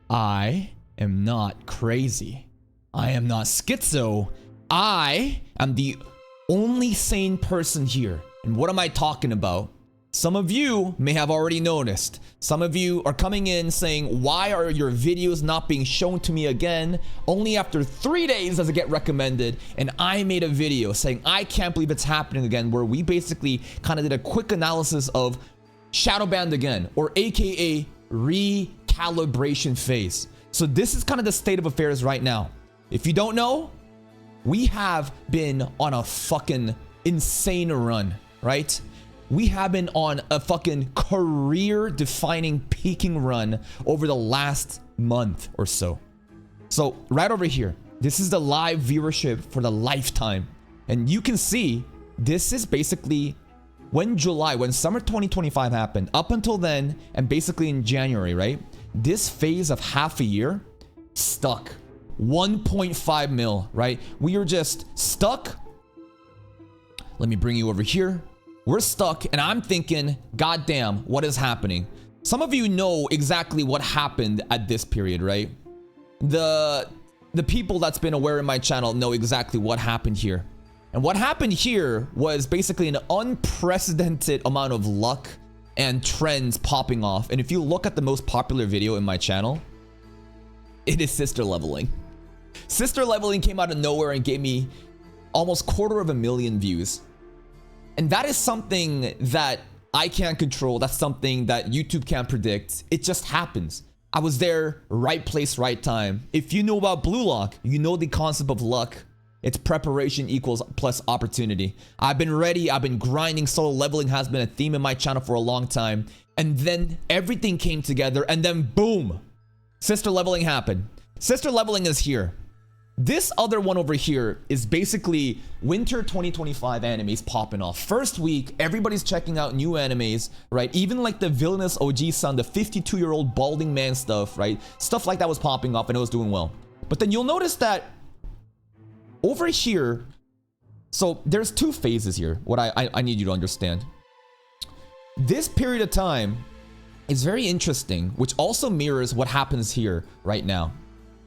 I am not crazy. I am not schizo. I am the only sane person here. And what am I talking about? Some of you may have already noticed. Some of you are coming in saying, why are your videos not being shown to me again? Only after 3 days does it get recommended. And I made a video saying, I can't believe it's happening again, where we basically kind of did a quick analysis of shadow banned again, or AKA recalibration phase. So this is kind of the state of affairs right now. If you don't know, we have been on a fucking insane run, right? We have been on a fucking career-defining peaking run over the last month or so. So right over here, this is the live viewership for the lifetime. And you can see this is basically when summer 2025 happened, up until then, and basically in January, right? This phase of half a year, stuck. 1.5 mil, right? We are just stuck. Let me bring you over here. We're stuck, and I'm thinking, goddamn, what is happening? Some of you know exactly what happened at this period, right? The people that's been aware in my channel know exactly what happened here. And what happened here was basically an unprecedented amount of luck and trends popping off. And if you look at the most popular video in my channel, it is sister leveling. Sister leveling came out of nowhere and gave me almost 250,000 views. And that is something that I can't control. That's something that YouTube can't predict. It just happens. I was there, right place, right time. If you know about Blue Lock, you know the concept of luck. It's preparation equals plus opportunity. I've been ready. I've been grinding. Solo leveling has been a theme in my channel for a long time. And then everything came together, and then boom, sister leveling happened. Sister leveling is here. This other one over here is basically winter 2025 animes popping off. First week, everybody's checking out new animes, right? Even like the villainous OG son, the 52-year-old balding man stuff, right? Stuff like that was popping off and it was doing well. But then you'll notice that over here, so there's two phases here, what I need you to understand. This period of time is very interesting, which also mirrors what happens here right now.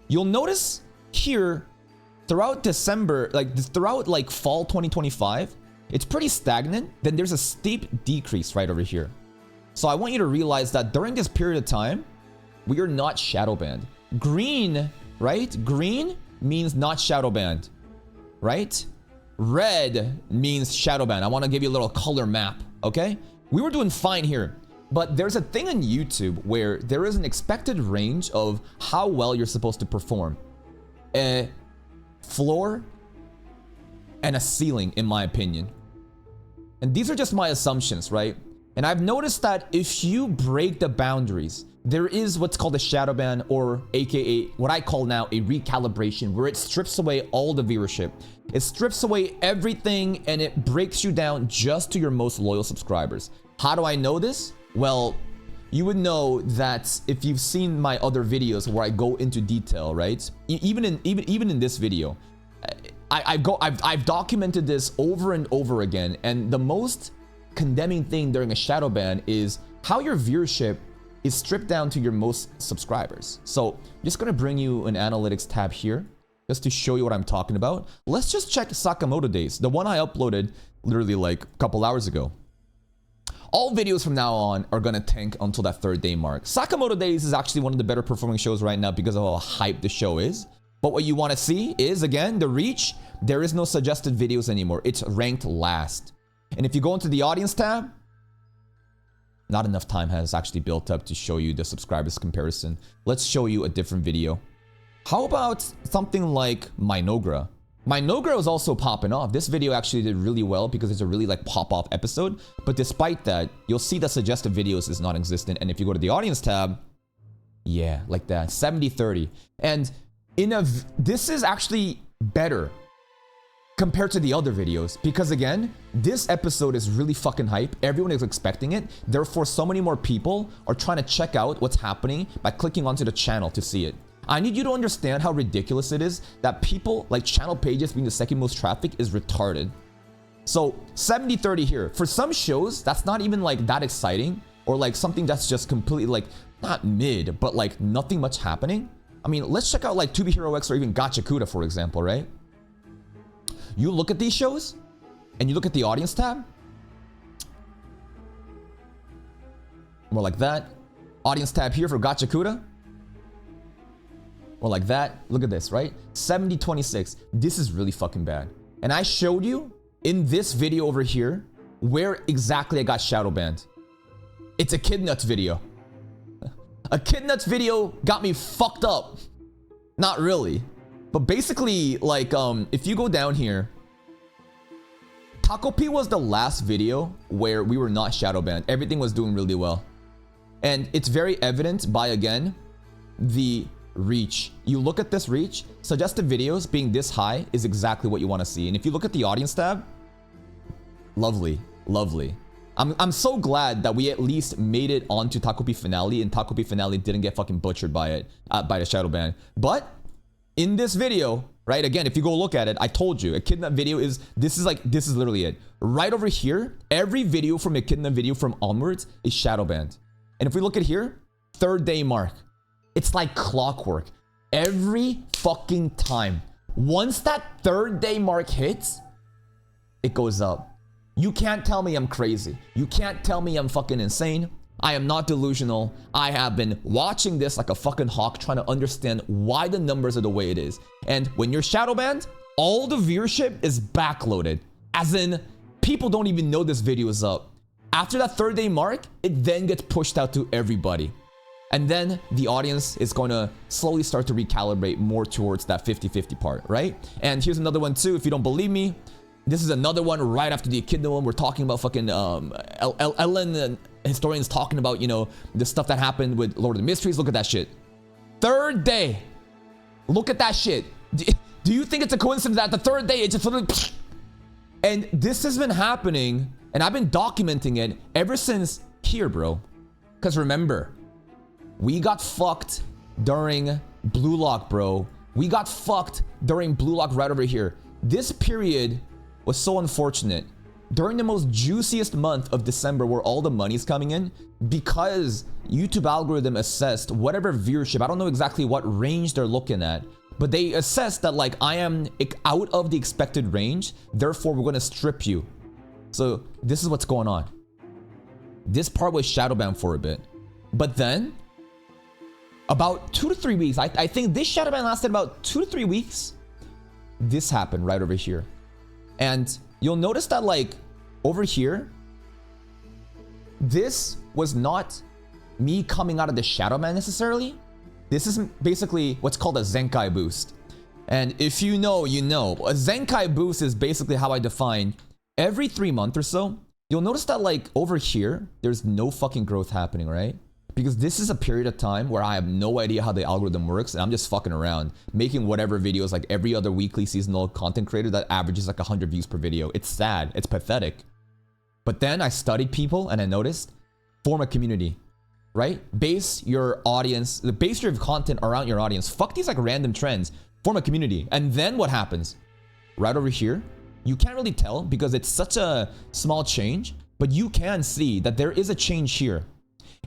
You'll notice here throughout December, throughout fall 2025, it's pretty stagnant. Then there's a steep decrease right over here. So I want you to realize that during this period of time, we are not shadow banned. Green, right? Green means not shadow banned, right? Red means shadow banned. I want to give you a little color map, okay? We were doing fine here. But there's a thing on YouTube where there is an expected range of how well you're supposed to perform. A floor and a ceiling, in my opinion. And these are just my assumptions, right? And I've noticed that if you break the boundaries, there is what's called a shadow ban, or aka what I call now a recalibration, where it strips away all the viewership. It strips away everything and it breaks you down just to your most loyal subscribers. How do I know this? Well, you would know that if you've seen my other videos where I go into detail, right? Even in this video, I've documented this over and over again. And the most condemning thing during a shadow ban is how your viewership is stripped down to your most subscribers. So I'm just gonna bring you an analytics tab here just to show you what I'm talking about. Let's just check Sakamoto Days, the one I uploaded literally like a couple hours ago. All videos from now on are gonna tank until that 3rd day mark. Sakamoto Days is actually one of the better performing shows right now because of how hyped the show is. But what you wanna see is, again, the reach. There is no suggested videos anymore. It's ranked last. And if you go into the audience tab, not enough time has actually built up to show you the subscribers comparison. Let's show you a different video. How about something like Minogra? Minogra was also popping off. This video actually did really well because it's a really pop-off episode. But despite that, you'll see that suggested videos is non-existent. And if you go to the audience tab, yeah, like that, 70-30. And this is actually better compared to the other videos, because again, this episode is really fucking hype. Everyone is expecting it. Therefore, so many more people are trying to check out what's happening by clicking onto the channel to see it. I need you to understand how ridiculous it is that people, like channel pages being the second most traffic, is retarded. So 70-30 here. For some shows, that's not even that exciting, or something that's just completely not mid, but like nothing much happening. I mean, let's check out like 2B Hero X or even Gachakuda, for example, right? You look at these shows and you look at the audience tab. More like that. Audience tab here for Gachakuda. More like that. Look at this, right? 70-26. This is really fucking bad. And I showed you in this video over here where exactly I got shadow banned. It's a Kid Nuts video. A Kid Nuts video got me fucked up. Not really. But basically, like, if you go down here, Taco P was the last video where we were not shadow banned. Everything was doing really well. And it's very evident by, again, the reach. You look at this reach, suggested videos being this high is exactly what you want to see. And if you look at the audience tab, lovely, lovely. I'm so glad that we at least made it onto Taco P Finale, and Taco P Finale didn't get fucking butchered by it, by the shadow ban. But in this video, right, again, if you go look at it, I told you, a Kidnap video is, this is literally it. Right over here, every video from a Kidnap video from onwards is shadow banned. And if we look at here, 3rd day mark. It's like clockwork. Every fucking time. Once that 3rd day mark hits, it goes up. You can't tell me I'm crazy. You can't tell me I'm fucking insane. I am not delusional. I have been watching this like a fucking hawk, trying to understand why the numbers are the way it is. And when you're shadow banned, all the viewership is backloaded. As in, people don't even know this video is up. After that 3rd day mark, it then gets pushed out to everybody. And then the audience is going to slowly start to recalibrate more towards that 50-50 part, right? And here's another one too, if you don't believe me. This is another one right after the Echidna one. We're talking about fucking Ellen and historians talking about, you know, the stuff that happened with Lord of the Mysteries. Look at that shit. 3rd day. Look at that shit. Do you think it's a coincidence that the 3rd day it just literally... And this has been happening, and I've been documenting it ever since here, bro. Because remember, we got fucked during Blue Lock, bro. We got fucked during Blue Lock right over here. This period was so unfortunate. During the most juiciest month of December where all the money's coming in, because YouTube algorithm assessed whatever viewership, I don't know exactly what range they're looking at, but they assessed that like I am out of the expected range, therefore we're gonna strip you. So this is what's going on. This part was shadowbound for a bit, but then about 2 to 3 weeks, I think this shadowban lasted about 2 to 3 weeks. This happened right over here. And you'll notice that like over here, this was not me coming out of the shadowban necessarily. This is basically what's called a Zenkai boost. And if you know, you know. A Zenkai boost is basically how I define every 3 months or so. You'll notice that like over here, there's no fucking growth happening, right? Because this is a period of time where I have no idea how the algorithm works, and I'm just fucking around, making whatever videos like every other weekly seasonal content creator that averages like 100 views per video. It's sad. It's pathetic. But then I studied people and I noticed, form a community, right? Base your audience, base your content around your audience. Fuck these like random trends. Form a community. And then what happens? Right over here, you can't really tell because it's such a small change, but you can see that there is a change here.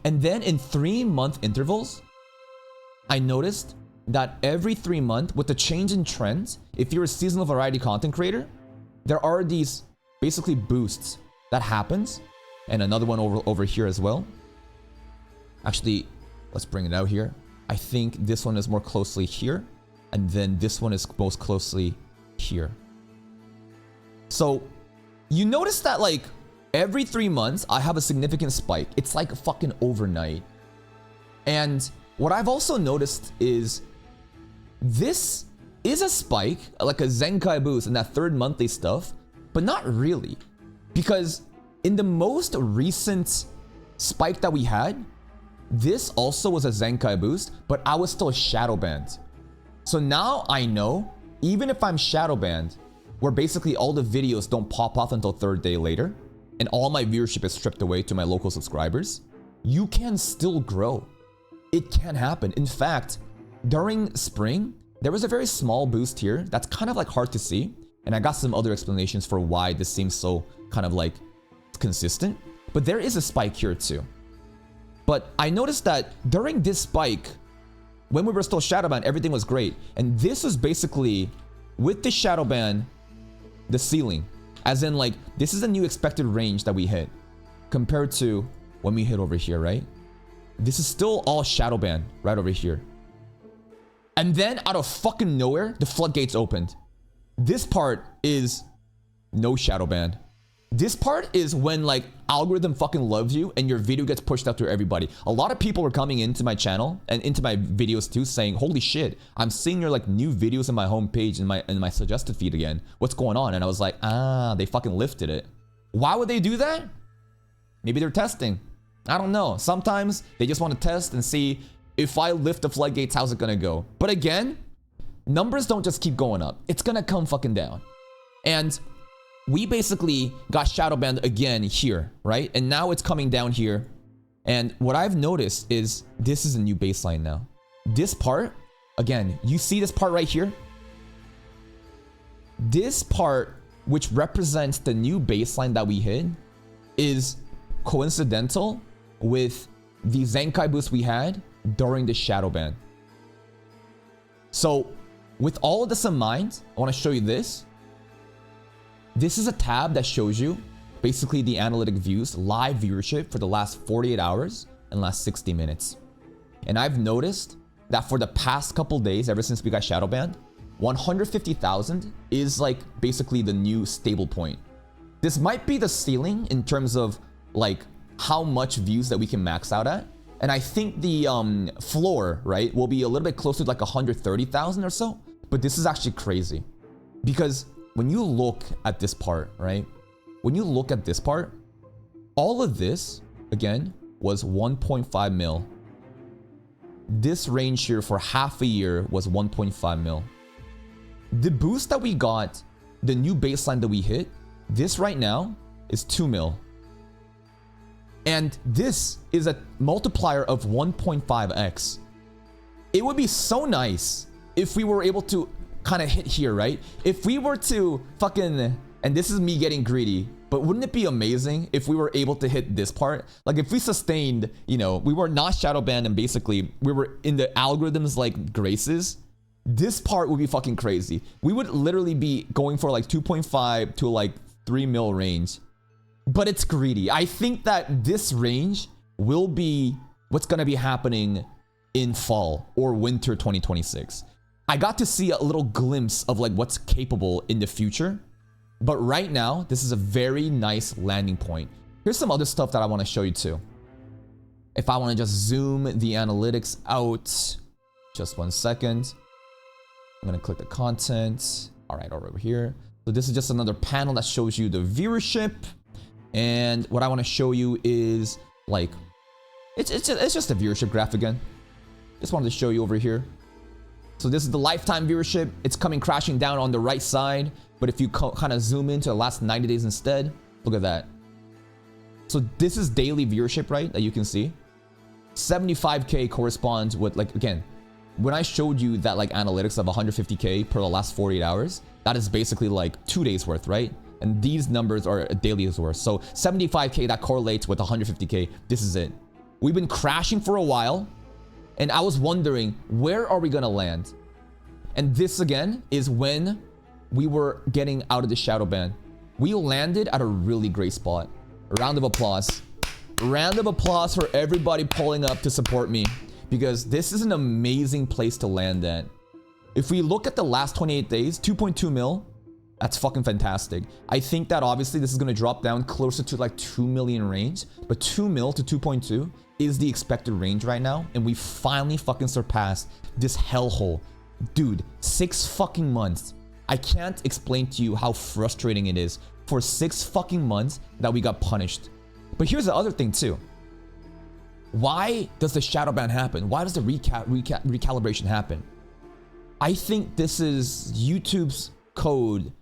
And then in 3-month intervals, I noticed that every 3 months with the change in trends, if you're a seasonal variety content creator, there are these basically boosts that happens. And another one over here as well. Actually, let's bring it out here. I think this one is more closely here. And then this one is most closely here. So you notice that like every 3 months, I have a significant spike. It's like fucking overnight. And what I've also noticed is this is a spike, like a Zenkai boost in that 3rd monthly stuff, but not really. Because in the most recent spike that we had, this also was a Zenkai boost, but I was still shadow banned. So now I know, even if I'm shadow banned, where basically all the videos don't pop off until 3rd day later, and all my viewership is stripped away to my local subscribers, you can still grow. It can happen. In fact, during spring, there was a very small boost here that's kind of like hard to see. And I got some other explanations for why this seems so kind of like consistent. But there is a spike here too. But I noticed that during this spike, when we were still shadow banned, everything was great. And this is basically, with the shadow ban, the ceiling. As in, like, this is a new expected range that we hit compared to when we hit over here, right? This is still all shadow ban right over here. And then out of fucking nowhere, the floodgates opened. This part is no shadow ban. This part is when, like, algorithm fucking loves you and your video gets pushed out to everybody. A lot of people were coming into my channel and into my videos too saying, holy shit, I'm seeing your like new videos in my homepage and my suggested feed again. What's going on? And I was like, they fucking lifted it. Why would they do that? Maybe they're testing. I don't know. Sometimes they just want to test and see if I lift the floodgates, how's it gonna go? But again, numbers don't just keep going up. It's gonna come fucking down. And we basically got shadow banned again here, right? And now it's coming down here. And what I've noticed is this is a new baseline now. This part, again, you see this part right here? This part, which represents the new baseline that we hit, is coincidental with the Zenkai boost we had during the shadow ban. So with all of this in mind, I want to show you this. This is a tab that shows you basically the analytic views, live viewership for the last 48 hours and last 60 minutes. And I've noticed that for the past couple days, ever since we got shadow banned, 150,000 is like basically the new stable point. This might be the ceiling in terms of like how much views that we can max out at. And I think the floor, right, will be a little bit closer to like 130,000 or so. But this is actually crazy because when you look at this part, right? When you look at this part, all of this, again, was 1.5 mil. This range here for half a year was 1.5 mil. The boost that we got, the new baseline that we hit, this right now is 2 mil. And this is a multiplier of 1.5x. It would be so nice if we were able to kind of hit here, right? If we were to fucking, and this is me getting greedy, but wouldn't it be amazing if we were able to hit this part? Like if we sustained, you know, we were not shadow banned and basically we were in the algorithms like graces, this part would be fucking crazy. We would literally be going for like 2.5 to like 3 mil range. But it's greedy. I think that this range will be what's gonna be happening in fall or winter 2026. I got to see a little glimpse of like what's capable in the future. But right now, this is a very nice landing point. Here's some other stuff that I want to show you too. If I want to just zoom the analytics out, just 1 second. I'm going to click the content. All right, over here. So this is just another panel that shows you the viewership. And what I want to show you is like, it's just a viewership graph again. Just wanted to show you over here. So this is the lifetime viewership. It's coming crashing down on the right side. But if you kind of zoom into the last 90 days instead, look at that. So this is daily viewership, right? That you can see. 75K corresponds with like, again, when I showed you that like analytics of 150K per the last 48 hours, that is basically like 2 days worth, right? And these numbers are a daily's worth. So 75K, that correlates with 150K. This is it. We've been crashing for a while. And I was wondering, where are we gonna land? And this again is when we were getting out of the shadow ban. We landed at a really great spot. A round of applause. A round of applause for everybody pulling up to support me, because this is an amazing place to land at. If we look at the last 28 days, 2.2 mil, that's fucking fantastic. I think that obviously this is gonna drop down closer to like 2 million range, but 2 mil to 2.2 is the expected range right now, and we finally fucking surpassed this hellhole. Dude, 6 fucking months. I can't explain to you how frustrating it is for 6 fucking months that we got punished. But here's the other thing too. Why does the shadow ban happen? Why does the recalibration happen? I think this is YouTube's code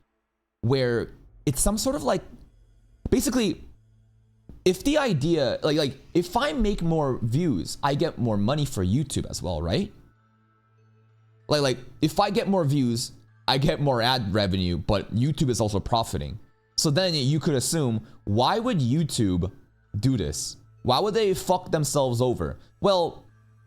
where it's some sort of like, basically, if the idea, like if I make more views, I get more money for YouTube as well, right? Like if I get more views, I get more ad revenue, but YouTube is also profiting. So then you could assume, why would YouTube do this? Why would they fuck themselves over? Well,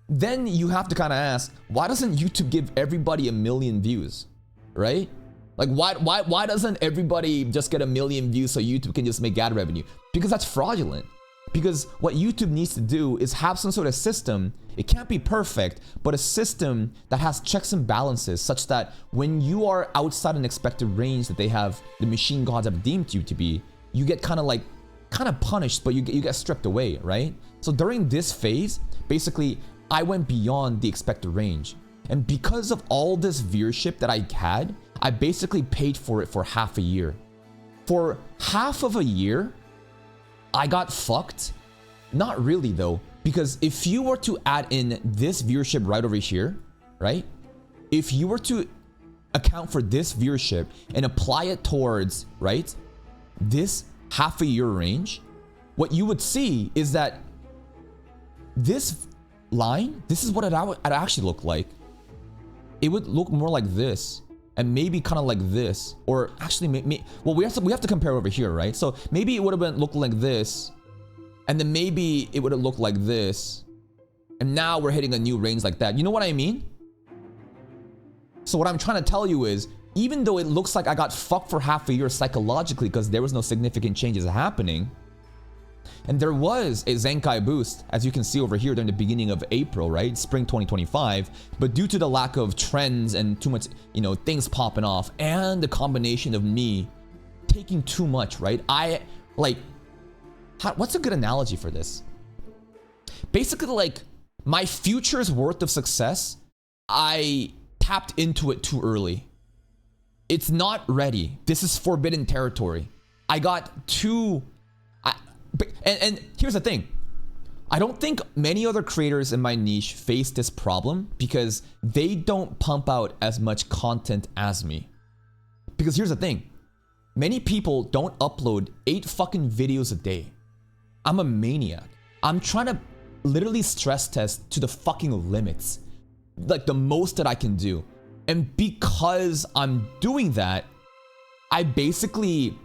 then you have to kind of ask, why doesn't YouTube give everybody 1 million views, right? Like why doesn't everybody just get 1 million views so YouTube can just make ad revenue? Because that's fraudulent. Because what YouTube needs to do is have some sort of system. It can't be perfect, but a system that has checks and balances such that when you are outside an expected range that the machine gods have deemed you to be, you get kind of punished, but you get stripped away, right? So during this phase, basically, I went beyond the expected range. And because of all this viewership that I had, I basically paid for it for half a year. For half of a year, I got fucked. Not really though, because if you were to add in this viewership right over here, right? If you were to account for this viewership and apply it towards, right, this half a year range, what you would see is that this line, this is what it actually look like. It would look more like this, and maybe kind of like this, or actually, well, we have to compare over here, right? So maybe it would have been looked like this, and then maybe it would have looked like this, and now we're hitting a new range like that. You know what I mean? So what I'm trying to tell you is, even though it looks like I got fucked for half a year psychologically because there was no significant changes happening, and there was a Zenkai boost, as you can see over here during the beginning of April, right? Spring 2025. But due to the lack of trends and too much, things popping off, and the combination of me taking too much, right? What's a good analogy for this? Basically, like, my future's worth of success, I tapped into it too early. It's not ready. This is forbidden territory. I got too... And here's the thing. I don't think many other creators in my niche face this problem because they don't pump out as much content as me. Because here's the thing. Many people don't upload 8 fucking videos a day. I'm a maniac. I'm trying to literally stress test to the fucking limits. Like the most that I can do. And because I'm doing that, I basically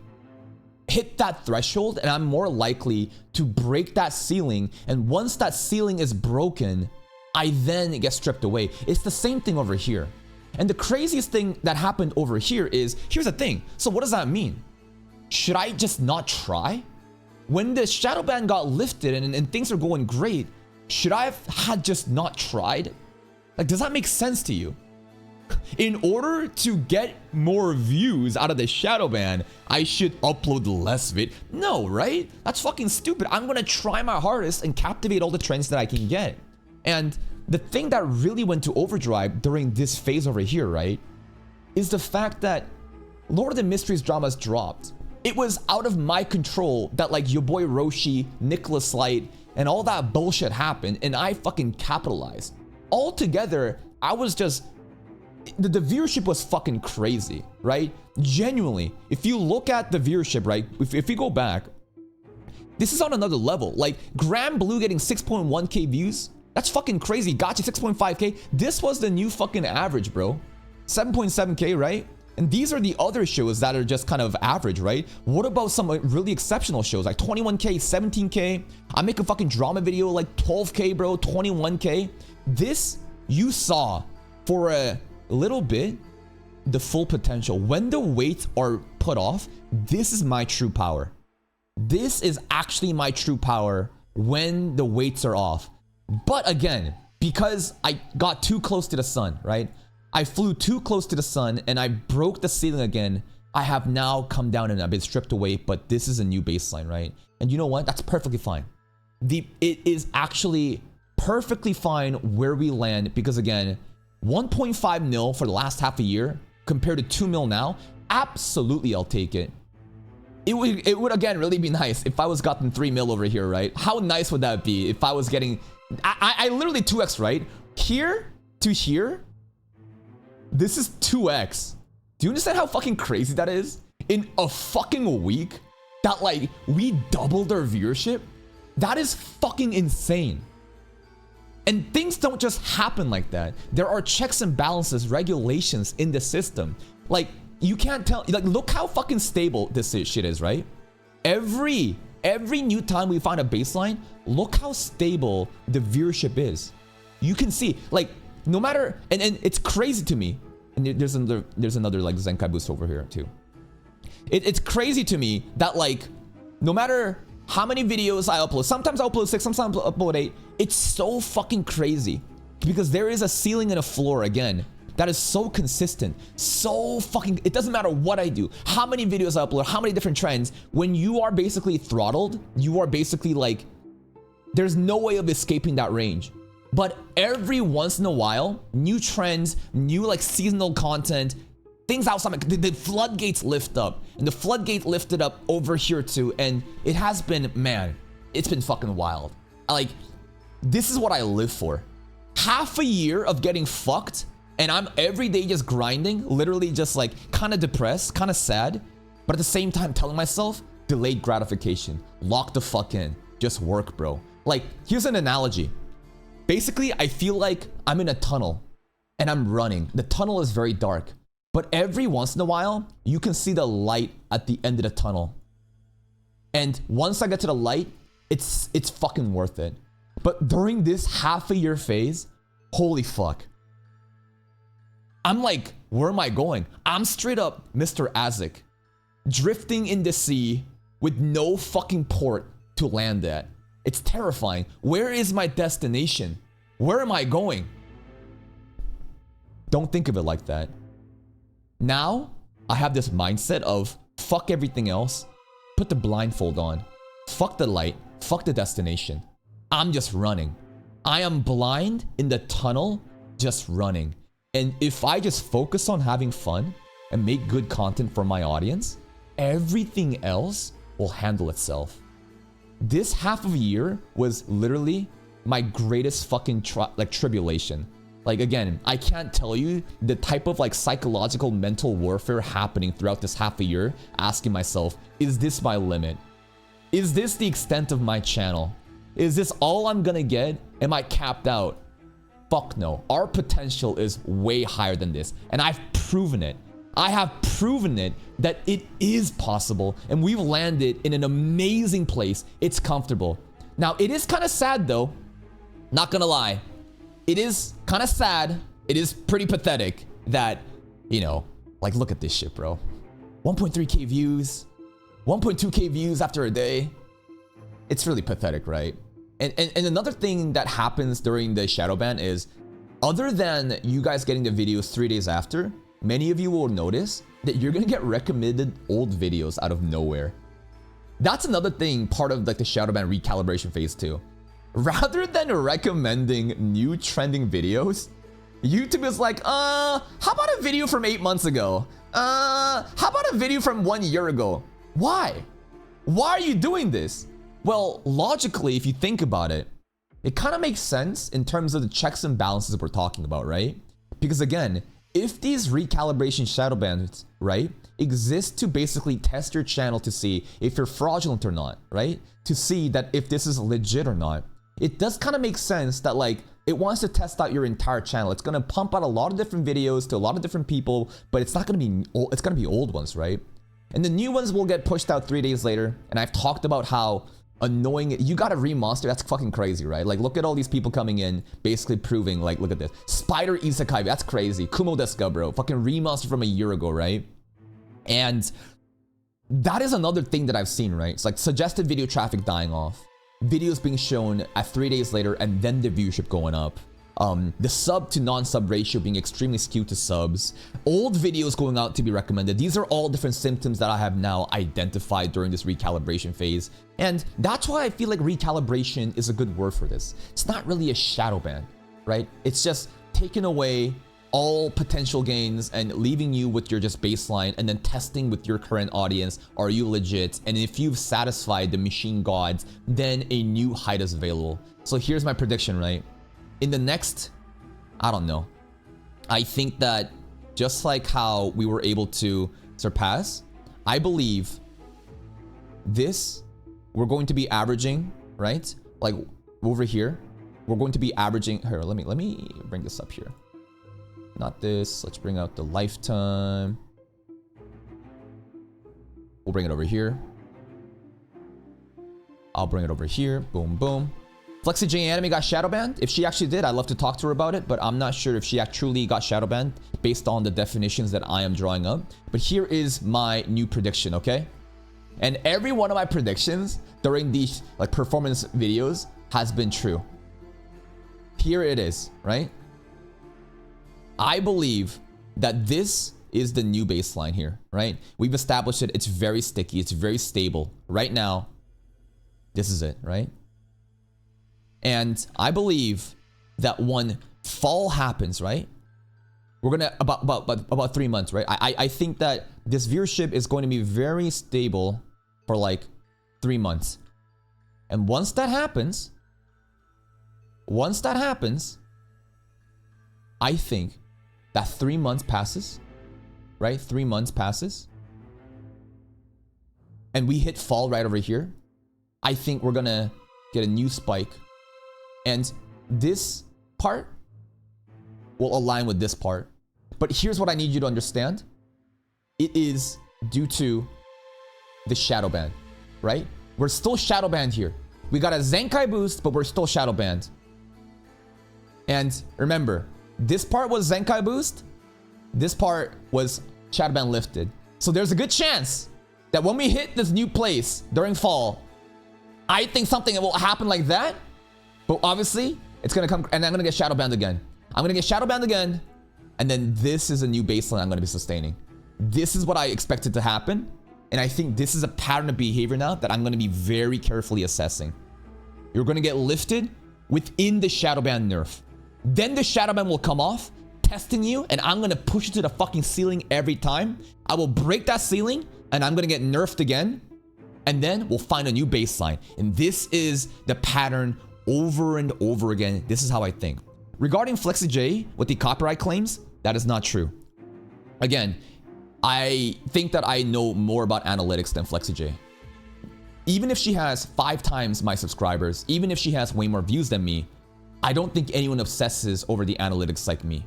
hit that threshold and I'm more likely to break that ceiling. And once that ceiling is broken, I then get stripped away. It's the same thing over here. And the craziest thing that happened over here is, here's the thing. So what does that mean? Should I just not try? When the shadow ban got lifted and things are going great, should I have had just not tried? Like, does that make sense to you? In order to get more views out of the shadow ban, I should upload less vid. No, right? That's fucking stupid. I'm gonna try my hardest and captivate all the trends that I can get. And the thing that really went to overdrive during this phase over here, right, is the fact that Lord of the Mysteries dramas dropped. It was out of my control that, like, your boy Roshi, Nicholas Light, and all that bullshit happened, and I fucking capitalized. Altogether, I was just... The viewership was fucking crazy, right? Genuinely, if you look at the viewership, right? If you go back, this is on another level. Like, Graham Blue getting 6.1k views, that's fucking crazy. Gotcha 6.5k. This was the new fucking average, bro. 7.7k, right? And these are the other shows that are just kind of average, right? What about some really exceptional shows like 21k, 17k? I make a fucking drama video like 12k, bro, 21k. This, you saw for a little bit the full potential. When the weights are put off, this is my true power. This is actually my true power when the weights are off. But again, because I got too close to the sun, right? I flew too close to the sun and I broke the ceiling again. I have now come down and I've been stripped away, but this is a new baseline, right? And you know what? That's perfectly fine. It is actually perfectly fine where we land because, again, 1.5 mil for the last half a year compared to 2 mil now, absolutely I'll take it. It would again really be nice if I was gotten 3 mil over here, right? How nice would that be if I was getting... I literally 2x, right? Here to here, this is 2x. Do you understand how fucking crazy that is? In a fucking week, that, like, we doubled our viewership? That is fucking insane. And things don't just happen like that. There are checks and balances, regulations in the system. Like, you can't tell, like, look how fucking stable this shit is, right? Every Every new time we find a baseline, look how stable the viewership is. You can see, like, no matter, and it's crazy to me. And there's another like Zenkai boost over here too. It's crazy to me that like, no matter how many videos I upload, sometimes I upload 6, sometimes I upload 8. It's so fucking crazy because there is a ceiling and a floor again that is so consistent, so fucking, it doesn't matter what I do, how many videos I upload, how many different trends. When you are basically throttled, you are basically like, there's no way of escaping that range. But every once in a while, new trends, new like seasonal content, things outside, the floodgates lift up. And the floodgate lifted up over here too. And it has been, man, it's been fucking wild. Like, this is what I live for. Half a year of getting fucked, and I'm every day just grinding, literally just like kind of depressed, kind of sad. But at the same time telling myself, delayed gratification, lock the fuck in, just work, bro. Like, here's an analogy. Basically, I feel like I'm in a tunnel and I'm running. The tunnel is very dark, but every once in a while, you can see the light at the end of the tunnel. And once I get to the light, it's fucking worth it. But during this half a year phase, holy fuck. I'm like, where am I going? I'm straight up Mr. Azek, drifting in the sea with no fucking port to land at. It's terrifying. Where is my destination? Where am I going? Don't think of it like that. Now, I have this mindset of fuck everything else, put the blindfold on, fuck the light, fuck the destination. I'm just running. I am blind in the tunnel, just running. And if I just focus on having fun and make good content for my audience, everything else will handle itself. This half of a year was literally my greatest fucking tribulation. Like, again, I can't tell you the type of like psychological mental warfare happening throughout this half a year, asking myself, is this my limit? Is this the extent of my channel? Is this all I'm gonna get? Am I capped out? Fuck no. Our potential is way higher than this, and I've proven it. I have proven it that it is possible, and we've landed in an amazing place. It's comfortable. Now, it is kind of sad though, not gonna lie. It is kind of sad. It is pretty pathetic that, you know, like, look at this shit, bro. 1.3k views, 1.2k views after a day. It's really pathetic, right? And another thing that happens during the shadow ban is, other than you guys getting the videos 3 days after, many of you will notice that you're gonna get recommended old videos out of nowhere. That's another thing, part of like the shadow ban recalibration phase too. Rather than recommending new trending videos, YouTube is like, how about a video from 8 months ago? How about a video from 1 year ago? Why? Why are you doing this? Well, logically, if you think about it, it kind of makes sense in terms of the checks and balances we're talking about, right? Because again, if these recalibration shadow bans, right, exist to basically test your channel to see if you're fraudulent or not, right? To see that if this is legit or not, it does kind of make sense that like, it wants to test out your entire channel. It's gonna pump out a lot of different videos to a lot of different people, but it's not gonna be old, it's gonna be old ones, right? And the new ones will get pushed out 3 days later. And I've talked about how annoying you gotta remonster. That's fucking crazy, right? Like, look at all these people coming in, basically proving, like, look at this. Spider Isekai, that's crazy. Kumo desu, bro. Fucking remonster from a year ago, right? And that is another thing that I've seen, right? It's like suggested video traffic dying off. Videos being shown at 3 days later and then the viewership going up. The sub to non-sub ratio being extremely skewed to subs. Old videos going out to be recommended. These are all different symptoms that I have now identified during this recalibration phase. And that's why I feel like recalibration is a good word for this. It's not really a shadow ban, right? It's just taking away all potential gains and leaving you with your just baseline and then testing with your current audience. Are you legit? And if you've satisfied the machine gods, then a new height is available. So here's my prediction, right? In the next, I don't know, I think that just like how we were able to surpass, I believe this, we're going to be averaging, right? Like over here, we're going to be averaging, here, let me bring this up here. Not this, let's bring out the lifetime. We'll bring it over here. I'll bring it over here. Boom, boom. Flexi J Anime got shadow banned. If she actually did, I'd love to talk to her about it, but I'm not sure if she truly got shadow banned based on the definitions that I am drawing up. But here is my new prediction, okay? And every one of my predictions during these like performance videos has been true. Here it is, right? I believe that this is the new baseline here, right? We've established it. It's very sticky. It's very stable. Right now, this is it, right? And I believe that when fall happens, right? We're gonna about 3 months, right? I think that this viewership is going to be very stable for like 3 months. And once that happens, I think that 3 months passes, right? 3 months passes. And we hit fall right over here. I think we're gonna get a new spike. And this part will align with this part. But here's what I need you to understand. It is due to the shadow ban, right? We're still shadow banned here. We got a Zenkai boost, but we're still shadow banned. And remember, this part was Zenkai boost. This part was shadow ban lifted. So there's a good chance that when we hit this new place during fall, I think something will happen like that. But obviously, it's gonna come, and I'm gonna get shadow banned again. I'm gonna get shadow banned again, and then this is a new baseline I'm gonna be sustaining. This is what I expected to happen, and I think this is a pattern of behavior now that I'm gonna be very carefully assessing. You're gonna get lifted within the shadow ban nerf. Then the shadow ban will come off, testing you, and I'm gonna push you to the fucking ceiling every time. I will break that ceiling, and I'm gonna get nerfed again, and then we'll find a new baseline. And this is the pattern over and over again. This is how I think. Regarding Flexi J with the copyright claims, that is not true. Again, I think that I know more about analytics than Flexi J. Even if she has 5 times my subscribers, even if she has way more views than me, I don't think anyone obsesses over the analytics like me.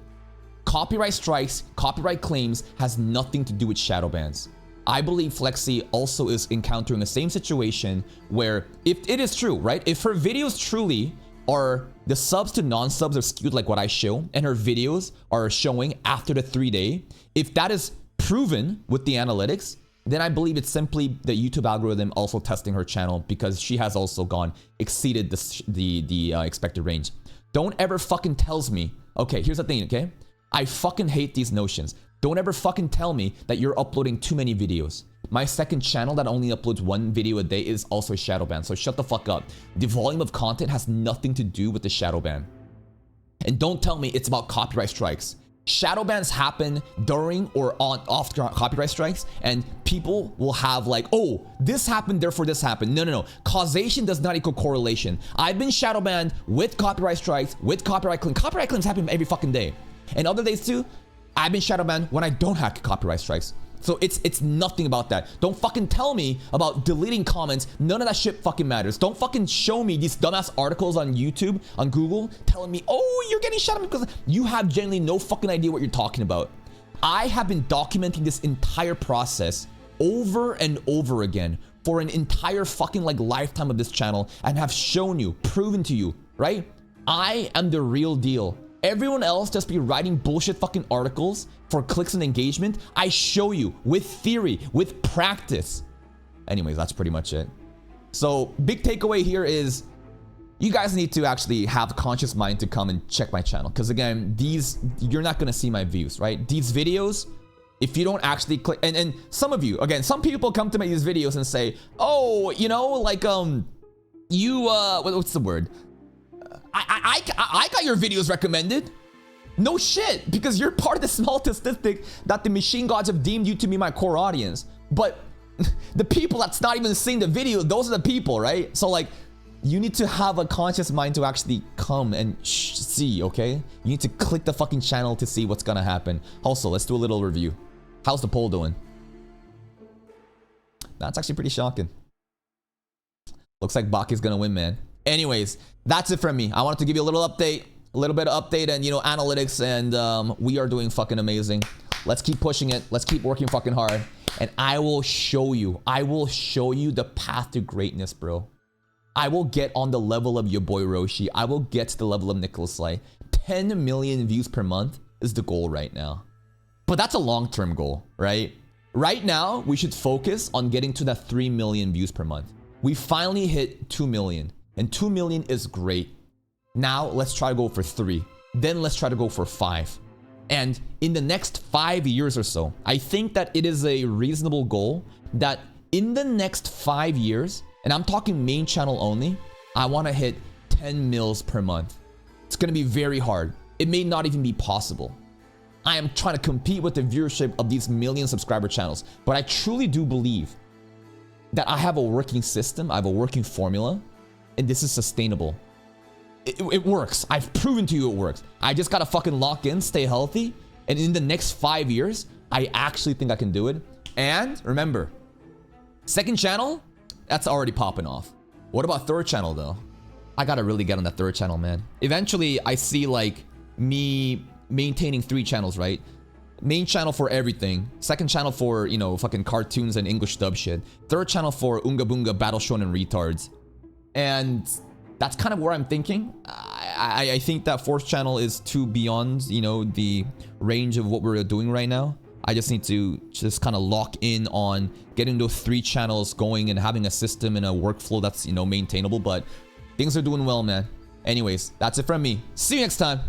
Copyright strikes, copyright claims has nothing to do with shadow bans. I believe Flexi also is encountering the same situation where, if it is true, right? If her videos truly are, the subs to non-subs are skewed like what I show, and her videos are showing after the 3-day, if that is proven with the analytics, then I believe it's simply the YouTube algorithm also testing her channel because she has also exceeded the expected range. Don't ever fucking tells me, okay, here's the thing, okay? I fucking hate these notions. Don't ever fucking tell me that you're uploading too many videos. My second channel that only uploads 1 video a day is also shadow banned, so shut the fuck up. The volume of content has nothing to do with the shadow ban. And don't tell me it's about copyright strikes. Shadow bans happen during or off copyright strikes, and people will have like, oh, this happened, therefore this happened. No. Causation does not equal correlation. I've been shadow banned with copyright strikes, with copyright claims. Copyright claims happen every fucking day. And other days too, I've been shadow banned when I don't have copyright strikes. So it's nothing about that. Don't fucking tell me about deleting comments. None of that shit fucking matters. Don't fucking show me these dumbass articles on YouTube, on Google, telling me, oh, you're getting shadow banned because you have genuinely no fucking idea what you're talking about. I have been documenting this entire process over and over again for an entire fucking like lifetime of this channel and have shown you, proven to you, right? I am the real deal. Everyone else just be writing bullshit fucking articles for clicks and engagement. I show you with theory, with practice. Anyways, that's pretty much it. So big takeaway here is you guys need to actually have a conscious mind to come and check my channel. Because again, you're not going to see my views, right? These videos, if you don't actually click, and some of you, again, some people come to these videos and say, oh, you know, like, what's the word? I got your videos recommended. No shit, because you're part of the small statistic that the machine gods have deemed you to be my core audience. But the people that's not even seeing the video, those are the people, right? So like, you need to have a conscious mind to actually come and see, okay? You need to click the fucking channel to see what's gonna happen. Also, let's do a little review. How's the poll doing? That's actually pretty shocking. Looks like Baki's gonna win, man. Anyways, that's it from me. I wanted to give you a little update, a little bit of update and, you know, analytics, and we are doing fucking amazing. Let's keep pushing it. Let's keep working fucking hard, and I will show you the path to greatness, bro. I will get on the level of your boy Roshi. I will get to the level of Nicholas Lai. 10 million views per month is the goal right now. But that's a long-term goal, right? Right now, we should focus on getting to that 3 million views per month. We finally hit 2 million, and 2 million is great. Now, let's try to go for 3. Then let's try to go for 5. And in the next 5 years or so, I think that it is a reasonable goal that in the next 5 years, and I'm talking main channel only, I want to hit 10 mils per month. It's going to be very hard. It may not even be possible. I am trying to compete with the viewership of these million subscriber channels, but I truly do believe that I have a working system, I have a working formula, and this is sustainable. It works. I've proven to you it works. I just gotta fucking lock in, stay healthy, and in the next 5 years, I actually think I can do it. And remember, second channel, that's already popping off. What about third channel though? I gotta really get on that third channel, man. Eventually, I see like me maintaining 3 channels, right? Main channel for everything. Second channel for, you know, fucking cartoons and English dub shit. Third channel for Unga Bunga Battle Shonen Retards. And that's kind of where I'm thinking. I think that fourth channel is too beyond, you know, the range of what we're doing right now. I just need to just kind of lock in on getting those 3 channels going and having a system and a workflow that's, you know, maintainable. But things are doing well, man. Anyways, that's it from me. See you next time.